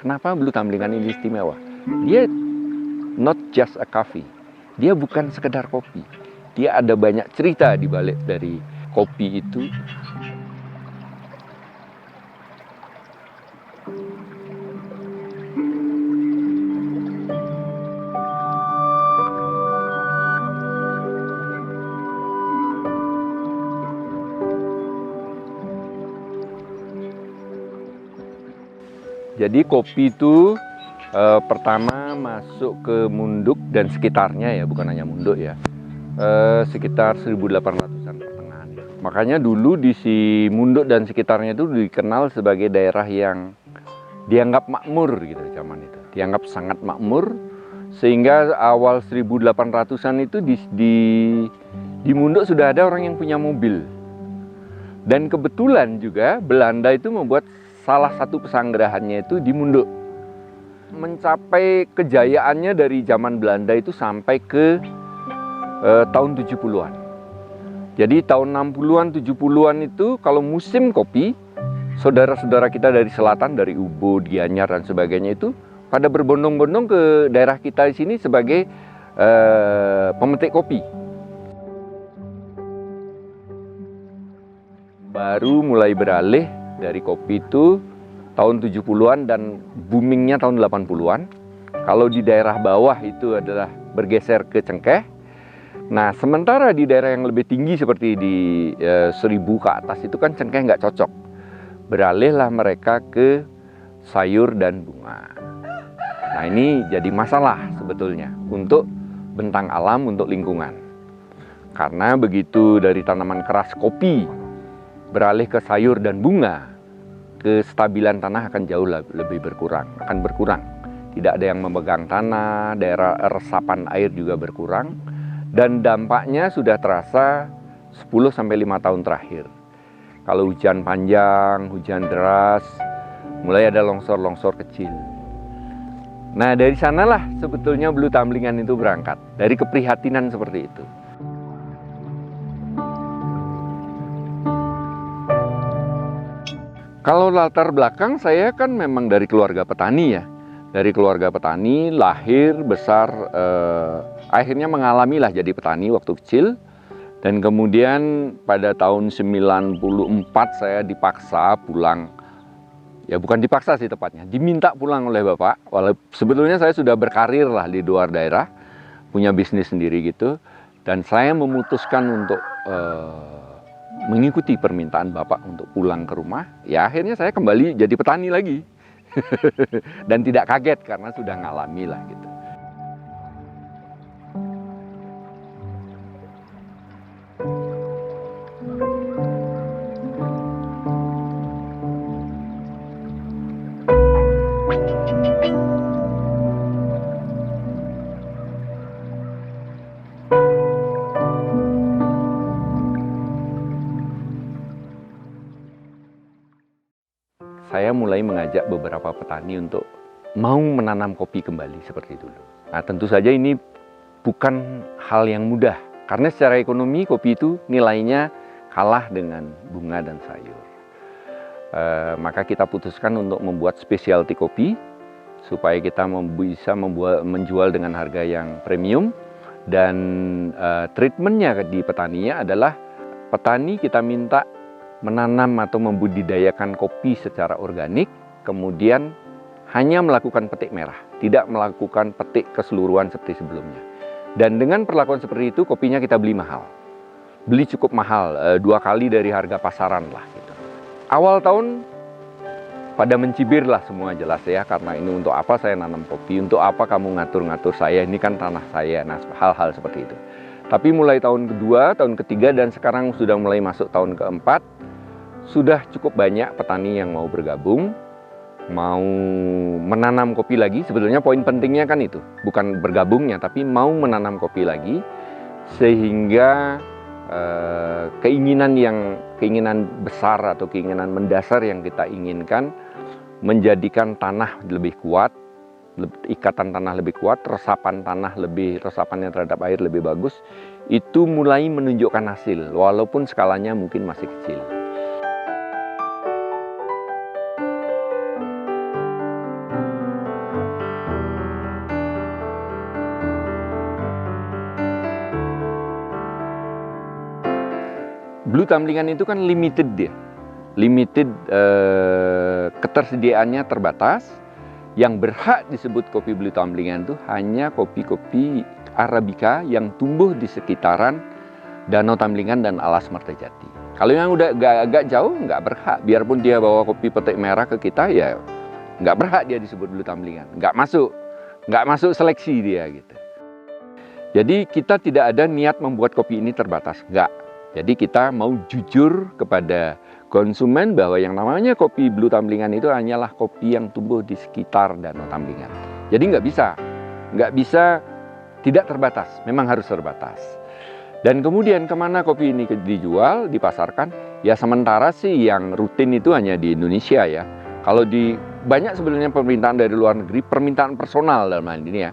Kenapa Blue Tamblingan ini istimewa? Dia not just a coffee. Dia bukan sekedar kopi. Dia ada banyak cerita di balik dari kopi itu. Jadi kopi itu pertama masuk ke Munduk dan sekitarnya ya, bukan hanya Munduk ya, sekitar 1800-an pertengahan. Makanya dulu di si Munduk dan sekitarnya itu dikenal sebagai daerah yang dianggap makmur gitu zaman itu. Dianggap sangat makmur, sehingga awal 1800-an itu di Munduk sudah ada orang yang punya mobil. Dan kebetulan juga Belanda itu membuat salah satu pesanggerahannya itu di Munduk. Mencapai kejayaannya dari zaman Belanda itu sampai ke tahun 70-an. Jadi tahun 60-an, 70-an itu kalau musim kopi, saudara-saudara kita dari selatan, dari Ubud, Gianyar dan sebagainya itu pada berbondong-bondong ke daerah kita di sini sebagai pemetik kopi. Baru mulai beralih dari kopi itu tahun 70-an dan boomingnya tahun 80-an. Kalau di daerah bawah itu adalah bergeser ke cengkeh. Nah, sementara di daerah yang lebih tinggi seperti di 1000 ke atas itu kan cengkeh nggak cocok. Beralihlah mereka ke sayur dan bunga. Nah, ini jadi masalah sebetulnya untuk bentang alam, untuk lingkungan. Karena begitu dari tanaman keras kopi beralih ke sayur dan bunga, kestabilan tanah akan jauh lebih berkurang, akan berkurang. Tidak ada yang memegang tanah, daerah resapan air juga berkurang, dan dampaknya sudah terasa 10-5 tahun terakhir. Kalau hujan panjang, hujan deras, mulai ada longsor-longsor kecil. Nah, dari sanalah sebetulnya Blue Tamblingan itu berangkat, dari keprihatinan seperti itu. Kalau latar belakang saya kan memang dari keluarga petani ya. Dari keluarga petani, lahir, besar, akhirnya mengalamilah jadi petani waktu kecil. Dan kemudian pada tahun 94 saya dipaksa pulang. Ya bukan dipaksa sih tepatnya, diminta pulang oleh bapak. Sebetulnya saya sudah berkarir lah di luar daerah, punya bisnis sendiri gitu. Dan saya memutuskan untuk mengikuti permintaan bapak untuk pulang ke rumah, ya akhirnya saya kembali jadi petani lagi. Dan tidak kaget karena sudah ngalami lah gitu. Saya mulai mengajak beberapa petani untuk mau menanam kopi kembali seperti dulu. Nah, tentu saja ini bukan hal yang mudah, karena secara ekonomi kopi itu nilainya kalah dengan bunga dan sayur. Maka kita putuskan untuk membuat specialty kopi, supaya kita bisa menjual dengan harga yang premium. Dan treatmentnya di petaninya adalah petani kita minta menanam atau membudidayakan kopi secara organik, kemudian hanya melakukan petik merah, tidak melakukan petik keseluruhan seperti sebelumnya. Dan dengan perlakuan seperti itu, kopinya kita beli mahal. Beli cukup mahal, 2 kali dari harga pasaran lah gitu. Awal tahun pada mencibir lah semua jelas ya, karena ini untuk apa saya nanam kopi, untuk apa kamu ngatur-ngatur saya, ini kan tanah saya, nah hal-hal seperti itu. Tapi mulai tahun kedua, tahun ketiga, dan sekarang sudah mulai masuk tahun keempat, sudah cukup banyak petani yang mau bergabung, mau menanam kopi lagi. Sebetulnya poin pentingnya kan itu, bukan bergabungnya, tapi mau menanam kopi lagi, sehingga keinginan besar atau keinginan mendasar yang kita inginkan menjadikan tanah lebih kuat, ikatan tanah lebih kuat, resapannya terhadap air lebih bagus, itu mulai menunjukkan hasil, walaupun skalanya mungkin masih kecil. Blue Tamblingan itu kan limited dia. Limited, ketersediaannya terbatas. Yang berhak disebut kopi Blue Tamblingan itu hanya kopi-kopi Arabica yang tumbuh di sekitaran Danau Tamblingan dan Alas Martajati. Kalau yang udah agak jauh nggak berhak, biarpun dia bawa kopi petik merah ke kita, ya nggak berhak dia disebut Blue Tamblingan. Nggak masuk seleksi dia gitu. Jadi kita tidak ada niat membuat kopi ini terbatas, nggak. Jadi kita mau jujur kepada konsumen bahwa yang namanya kopi Blue Tamblingan itu hanyalah kopi yang tumbuh di sekitar Danau Tamblingan. Jadi nggak bisa tidak terbatas, memang harus terbatas. Dan kemudian kemana kopi ini dijual, dipasarkan? Ya sementara sih yang rutin itu hanya di Indonesia ya. Kalau di banyak sebenarnya permintaan dari luar negeri, permintaan personal dalam hal ini ya.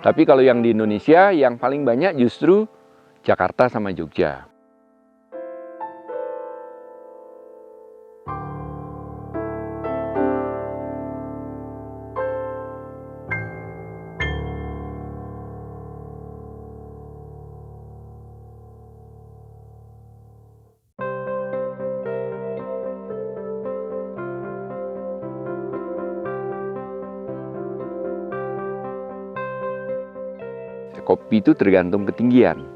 Tapi kalau yang di Indonesia yang paling banyak justru Jakarta sama Jogja. Kopi itu tergantung ketinggian.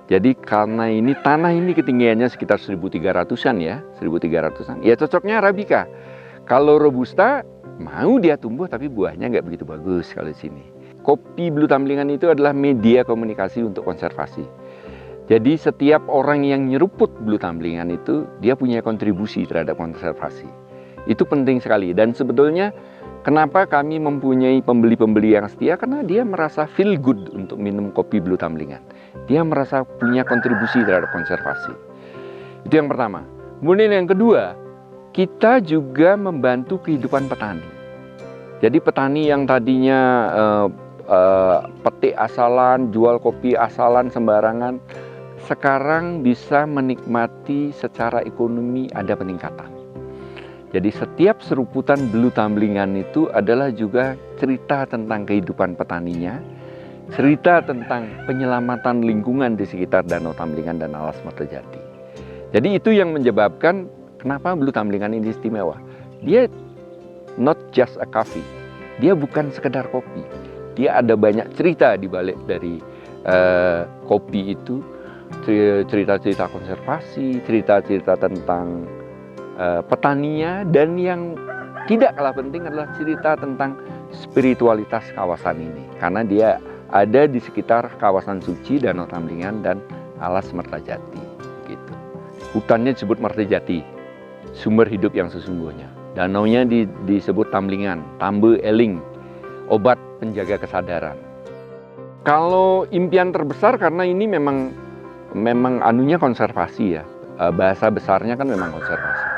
Jadi karena ini tanah ini ketinggiannya sekitar 1.300-an ya, 1.300-an. Ya cocoknya Arabica. Kalau Robusta mau dia tumbuh tapi buahnya nggak begitu bagus kalau di sini. Kopi Blue Tamblingan itu adalah media komunikasi untuk konservasi. Jadi setiap orang yang nyeruput Blue Tamblingan itu dia punya kontribusi terhadap konservasi. Itu penting sekali dan sebetulnya kenapa kami mempunyai pembeli-pembeli yang setia? Karena dia merasa feel good untuk minum kopi Blue Tamblingan. Dia merasa punya kontribusi terhadap konservasi. Itu yang pertama. Kemudian yang kedua, kita juga membantu kehidupan petani. Jadi petani yang tadinya petik asalan, jual kopi asalan sembarangan, sekarang bisa menikmati secara ekonomi ada peningkatan. Jadi setiap seruputan Blue Tamblingan itu adalah juga cerita tentang kehidupan petaninya, cerita tentang penyelamatan lingkungan di sekitar Danau Tamblingan dan Alas Martajati. Jadi itu yang menyebabkan kenapa Blue Tamblingan ini istimewa. Dia not just a coffee, dia bukan sekedar kopi. Dia ada banyak cerita di balik dari kopi itu, cerita-cerita konservasi, cerita-cerita tentang petaninya, dan yang tidak kalah penting adalah cerita tentang spiritualitas kawasan ini karena dia ada di sekitar kawasan suci Danau Tamblingan dan Alas Martajati gitu. Hutannya disebut Martajati, sumber hidup yang sesungguhnya. Danaunya disebut Tamblingan, Tambe Eling, obat penjaga kesadaran. Kalau impian terbesar karena ini memang anunya konservasi ya, bahasa besarnya kan memang konservasi.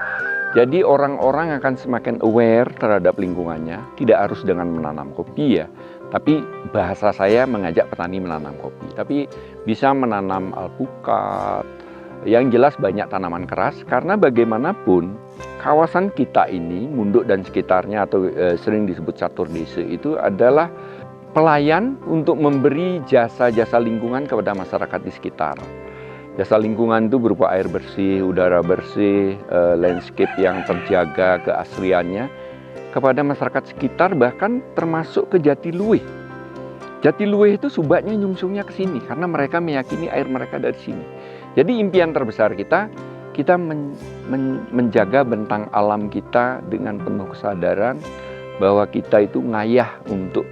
Jadi orang-orang akan semakin aware terhadap lingkungannya, tidak harus dengan menanam kopi ya, tapi bahasa saya mengajak petani menanam kopi, tapi bisa menanam alpukat, yang jelas banyak tanaman keras, karena bagaimanapun kawasan kita ini, Munduk dan sekitarnya atau sering disebut catur desa itu adalah pelayan untuk memberi jasa-jasa lingkungan kepada masyarakat di sekitar. Jasa lingkungan itu berupa air bersih, udara bersih, landscape yang terjaga keasliannya kepada masyarakat sekitar, bahkan termasuk ke Jatiluwih. Jatiluwih itu subaknya nyungsungnya ke sini karena mereka meyakini air mereka dari sini. Jadi impian terbesar kita menjaga bentang alam kita dengan penuh kesadaran bahwa kita itu ngayah untuk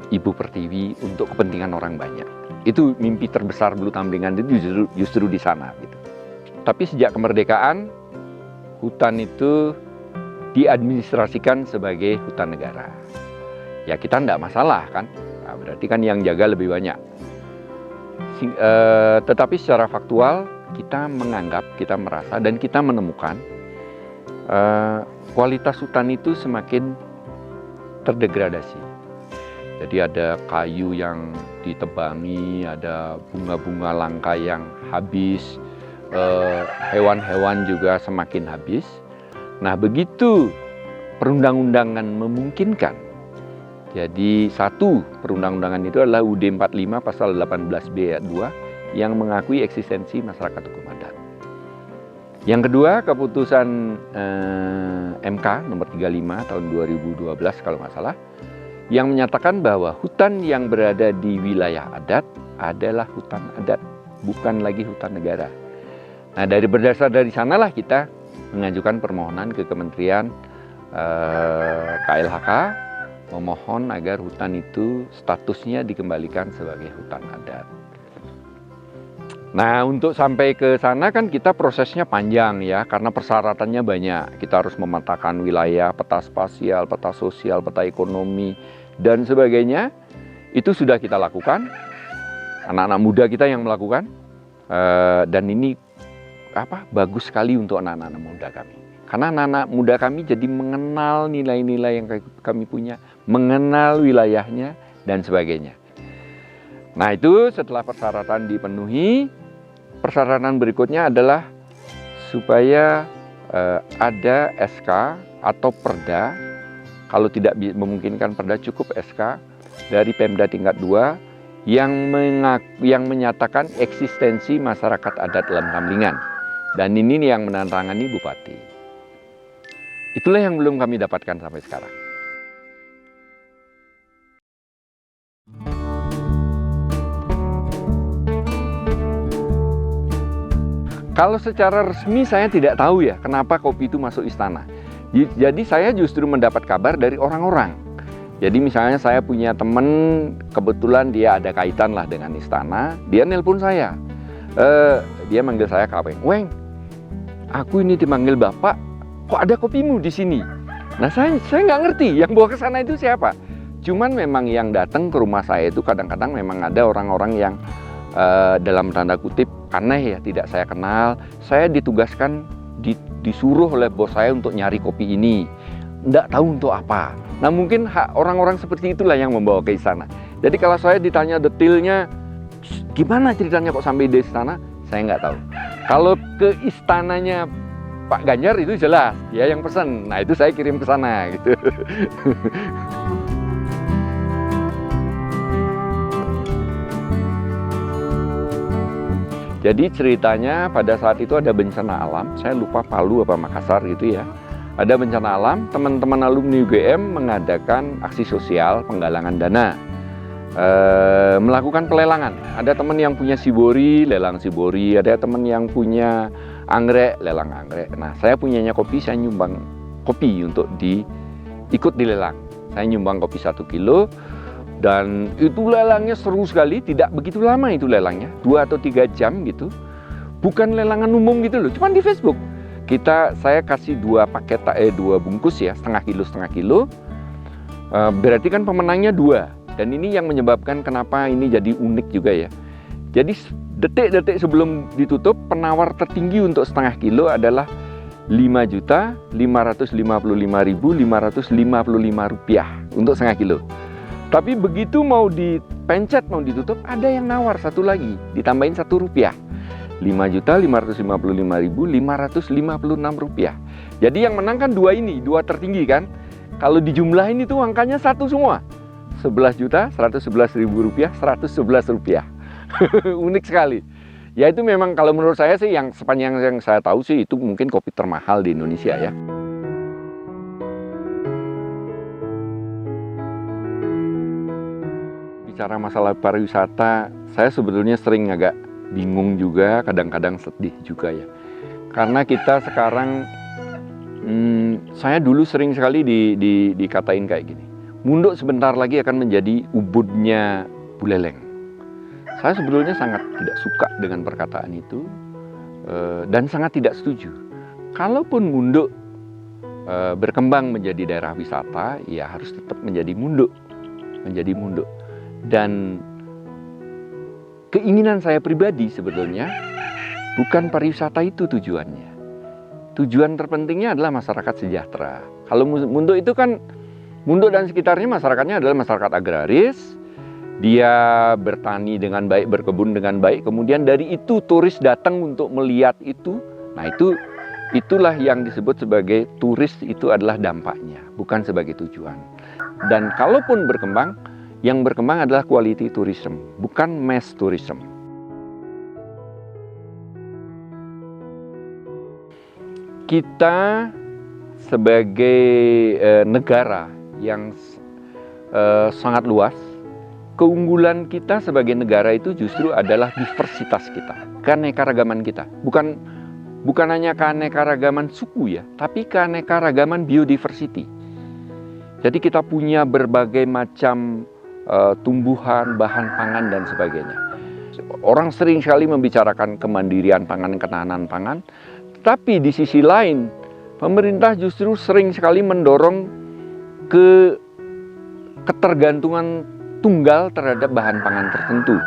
Ibu Pertiwi, untuk kepentingan orang banyak. Itu mimpi terbesar Blue Tamblingan itu justru di sana gitu. Tapi sejak kemerdekaan, hutan itu diadministrasikan sebagai hutan negara. Ya kita enggak masalah kan, nah, berarti kan yang jaga lebih banyak. Tetapi secara faktual kita menganggap, kita merasa dan kita menemukan kualitas hutan itu semakin terdegradasi. Jadi ada kayu yang ditebangi, ada bunga-bunga langka yang habis, hewan-hewan juga semakin habis. Nah begitu perundang-undangan memungkinkan. Jadi satu perundang-undangan itu adalah UUD 45 pasal 18B ayat 2 yang mengakui eksistensi masyarakat hukum adat. Yang kedua, keputusan MK nomor 35 tahun 2012 kalau nggak salah, yang menyatakan bahwa hutan yang berada di wilayah adat adalah hutan adat, bukan lagi hutan negara. Nah, berdasar dari sanalah kita mengajukan permohonan ke Kementerian KLHK, memohon agar hutan itu statusnya dikembalikan sebagai hutan adat. Nah, untuk sampai ke sana kan kita prosesnya panjang ya, karena persyaratannya banyak. Kita harus memetakan wilayah, peta spasial, peta sosial, peta ekonomi, dan sebagainya. Itu sudah kita lakukan, anak-anak muda kita yang melakukan, dan ini bagus sekali untuk anak-anak muda kami. Karena anak-anak muda kami jadi mengenal nilai-nilai yang kami punya, mengenal wilayahnya, dan sebagainya. Nah, itu setelah persyaratan dipenuhi, persyaratan berikutnya adalah supaya ada SK atau Perda. Kalau tidak memungkinkan Perda, cukup SK dari Pemda tingkat 2 yang menyatakan eksistensi masyarakat adat dalam Tamlingan. Dan ini yang menandatangani Bupati. Itulah yang belum kami dapatkan sampai sekarang. Kalau secara resmi saya tidak tahu ya kenapa kopi itu masuk istana. Jadi saya justru mendapat kabar dari orang-orang. Jadi misalnya saya punya teman, kebetulan dia ada kaitan lah dengan istana, dia nelpon saya. Dia manggil saya Kak Weng. Weng, aku ini dimanggil Bapak, kok ada kopimu di sini? Nah, saya nggak ngerti yang bawa ke sana itu siapa. Cuman memang yang datang ke rumah saya itu kadang-kadang memang ada orang-orang yang dalam tanda kutip aneh ya, tidak saya kenal. Saya ditugaskan, disuruh oleh bos saya untuk nyari kopi ini. Nggak tahu untuk apa. Nah, mungkin orang-orang seperti itulah yang membawa ke istana. Jadi kalau saya ditanya detailnya, gimana ceritanya kok sampai di istana, saya nggak tahu. Kalau ke istananya Pak Ganjar itu jelas, dia yang pesan. Nah, itu saya kirim ke sana gitu. Jadi ceritanya pada saat itu ada bencana alam, saya lupa Palu apa Makassar gitu ya. Ada bencana alam, teman-teman alumni UGM mengadakan aksi sosial penggalangan dana. Melakukan pelelangan. Ada teman yang punya sibori, lelang sibori. Ada teman yang punya anggrek, lelang anggrek. Nah, saya punyanya kopi, saya nyumbang kopi untuk ikut dilelang. Saya nyumbang kopi 1 kilo. Dan itu lelangnya seru sekali, tidak begitu lama itu lelangnya, 2 atau 3 jam gitu. Bukan lelangan umum gitu loh, cuma di Facebook. Saya kasih 2 paket, 2 bungkus ya, setengah kilo. Berarti kan pemenangnya 2. Dan ini yang menyebabkan kenapa ini jadi unik juga ya. Jadi detik-detik sebelum ditutup, penawar tertinggi untuk setengah kilo adalah Rp5.555.555 untuk setengah kilo. Tapi begitu mau dipencet, mau ditutup, ada yang nawar satu lagi, ditambahin Rp1. Rp5.555.556. Jadi yang menang kan 2 ini, 2 tertinggi kan. Kalau dijumlahin itu angkanya 1 semua. Rp11.111.000, Rp111. Unik sekali. Ya itu memang kalau menurut saya sih yang sepanjang yang saya tahu sih itu mungkin kopi termahal di Indonesia ya. Bicara masalah pariwisata, saya sebetulnya sering agak bingung juga, kadang-kadang sedih juga ya. Karena kita sekarang, saya dulu sering sekali dikatain kayak gini. Munduk sebentar lagi akan menjadi ubudnya Buleleng. Saya sebetulnya sangat tidak suka dengan perkataan itu dan sangat tidak setuju. Kalaupun Munduk berkembang menjadi daerah wisata, ya harus tetap menjadi Munduk. Dan keinginan saya pribadi sebetulnya bukan pariwisata itu tujuannya. Tujuan terpentingnya adalah masyarakat sejahtera. Kalau Munduk itu kan, Munduk dan sekitarnya masyarakatnya adalah masyarakat agraris. Dia bertani dengan baik, berkebun dengan baik. Kemudian dari itu turis datang untuk melihat itu. Nah itulah yang disebut sebagai turis, itu adalah dampaknya, bukan sebagai tujuan. Dan kalaupun berkembang, yang berkembang adalah quality tourism, bukan mass tourism. kita sebagai negara yang sangat luas, keunggulan kita sebagai negara itu justru adalah diversitas kita, keanekaragaman kita. Bukan hanya keanekaragaman suku ya, tapi keanekaragaman biodiversity. Jadi kita punya berbagai macam tumbuhan, bahan pangan dan sebagainya. Orang sering sekali membicarakan kemandirian pangan, ketahanan pangan, tapi di sisi lain pemerintah justru sering sekali mendorong ketergantungan tunggal terhadap bahan pangan tertentu.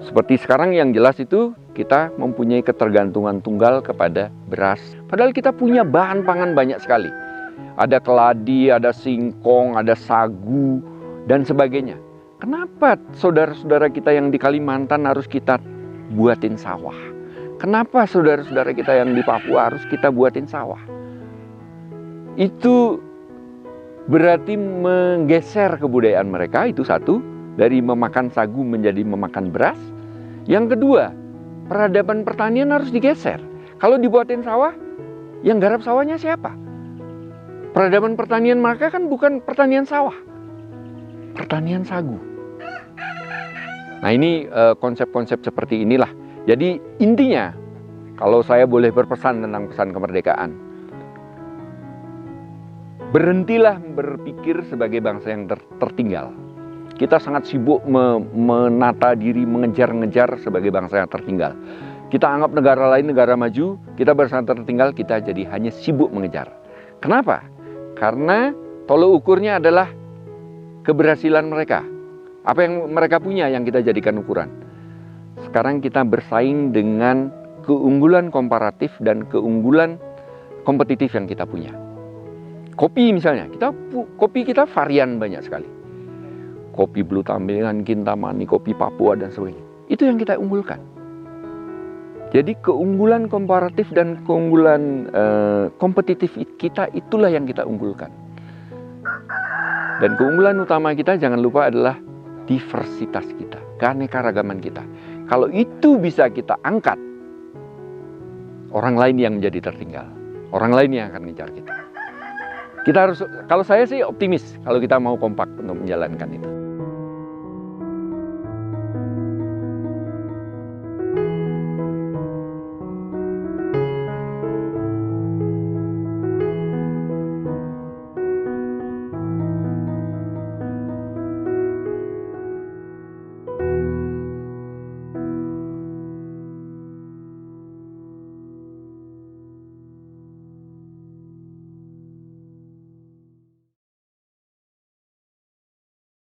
Seperti sekarang yang jelas itu kita mempunyai ketergantungan tunggal kepada beras. Padahal kita punya bahan pangan banyak sekali. Ada keladi, ada singkong, ada sagu, dan sebagainya. Kenapa saudara-saudara kita yang di Kalimantan harus kita buatin sawah? Kenapa saudara-saudara kita yang di Papua harus kita buatin sawah? Itu berarti menggeser kebudayaan mereka, itu satu. Dari memakan sagu menjadi memakan beras. Yang kedua, peradaban pertanian harus digeser. Kalau dibuatin sawah, yang garap sawahnya siapa? Peradaban pertanian mereka kan bukan pertanian sawah, pertanian sagu. Nah ini konsep-konsep seperti inilah. Jadi intinya, kalau saya boleh berpesan tentang pesan kemerdekaan, berhentilah berpikir sebagai bangsa yang tertinggal. Kita sangat sibuk menata diri, mengejar-ngejar sebagai bangsa yang tertinggal. Kita anggap negara lain negara maju, kita bangsa tertinggal, kita jadi hanya sibuk mengejar. Kenapa? Karena tolak ukurnya adalah keberhasilan mereka. Apa yang mereka punya yang kita jadikan ukuran. Sekarang kita bersaing dengan keunggulan komparatif dan keunggulan kompetitif yang kita punya. Kopi misalnya, kopi kita varian banyak sekali. Kopi Blue Tambelan, Kintamani, kopi Papua dan sebagainya. Itu yang kita unggulkan. Jadi keunggulan komparatif dan keunggulan kompetitif kita itulah yang kita unggulkan. Dan keunggulan utama kita jangan lupa adalah diversitas kita, keanekaragaman kita. Kalau itu bisa kita angkat, orang lain yang menjadi tertinggal. Orang lain yang akan ngejar kita. Kita harus, kalau saya sih optimis kalau kita mau kompak untuk menjalankan itu.